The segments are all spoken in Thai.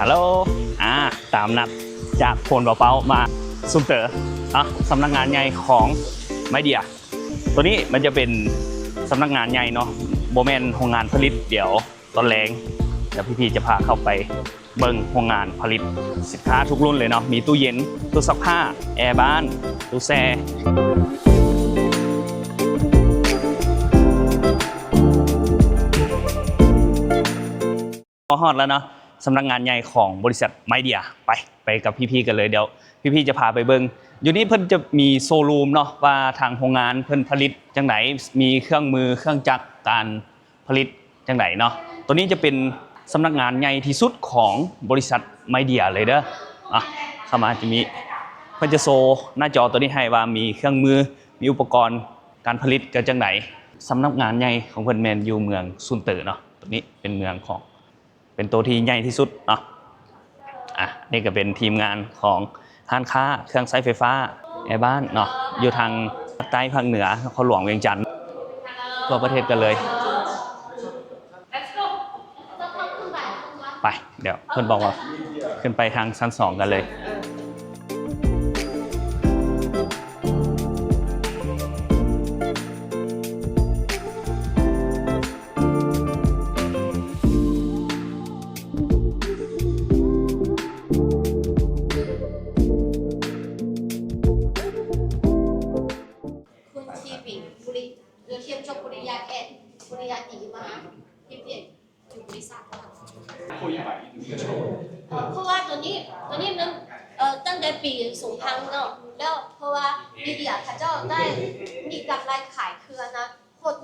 ฮัลโหลตามนัดจากโพนเปามาซุมเตอร์สำนักงานใหญ่ของไมเดียตัวนี้มันจะเป็นสำนักงานใหญ่เนาะโบแมนโรงงานผลิตเดี๋ยวตอนแรงเดี๋ยวพี่ๆจะพาเข้าไปเบิ่งโรงงานผลิตสินค้าทุกรุ่นเลยเนาะมีตู้เย็นตู้ซักผ้าแอร์บ้านตู้แช่ฮอดแล้วเนาะสำนักงานใหญ่ของบริษัทไมเดียไปกับพี่ๆกันเลยเดี๋ยวพี่ๆจะพาไปเบิ่งอยู่นี่เพิ่นจะมีโชว์รูมเนาะว่าทางโรงงานเพิ่นผลิตจังได๋มีเครื่องมือเครื่องจักรการผลิตจังได๋เนาะตัวนี้จะเป็นสำนักงานใหญ่ที่สุดของบริษัทไมเดียเลยเด้อเข้ามาจะมีเพิ่นจะโชว์หน้าจอตัวนี้ให้ว่ามีเครื่องมือมีอุปกรณ์การผลิตกันจังได๋สำนักงานใหญ่ของเพิ่นแม่นอยู่เมืองซุนเตอร์เนาะตัวนี้เป็นเมืองของเป็นตัวที่ใหญ่ที่สุดเนาะนี่ก็เป็นทีมงานของห้างค้าเครื่องใช้ไฟฟ้าแอร์บ้านเนาะอยู่ทางภาคใต้ภาคเหนือเขาหลวงเวียงจันทร์ทั่วประเทศกันเลยไปเดี๋ยวเพิ่นบอกว่าขึ้นไปทางชั้น2กันเลยเพราะว่าตัวนี้มันตั้งแต่ปี2000เนาะแล้วเพราะว่ามีเดียเขาเจ้าได้มีกำไรขายเครือนะโคตร10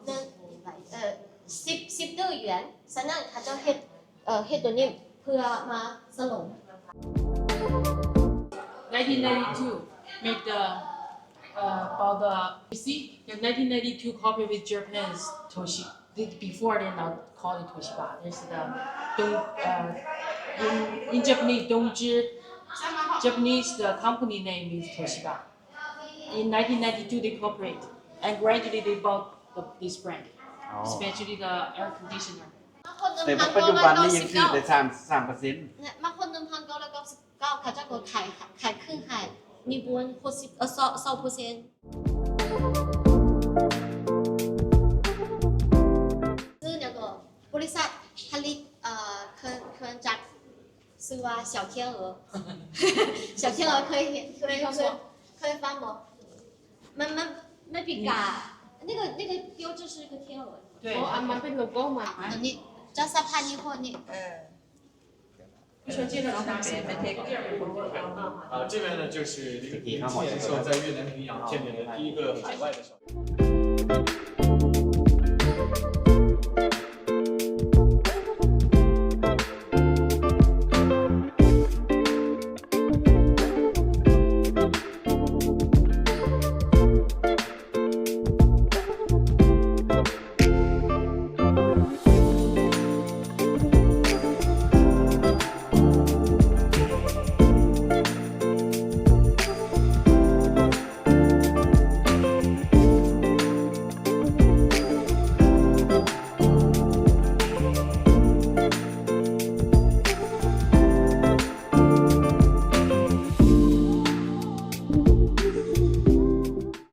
ดื้อหยวนฉะนั้นเขาเจ้าเฮ็ดตัวนี้เพื่อมาสลง1992 made the about the PC. In 1992 cooperate with Japanese Toshiba. Before they now call it Toshiba. There's the in Japanese Dongzhi. Japanese the company name is Toshiba. In 1992 they cooperate and gradually they bought this brand, especially the air conditioner. แต่ปัจจุบันนี้ยังซื้อแต่3%มาคน1999เขาเจ้าก็ขายครึ่งให้มีบวน20% ซื้อแล้วก็บริษัทผลิตเครื่องจักรชื่อว่า小天鹅小天鹅เคยฟังบ่มันปีกา那个标志是一个天鹅对มันเป็นโลโก้มาอันนี้จะสะพานนี้พอนี่说介绍一下这边呢就是一个售在越南平阳建立的第一个海外的小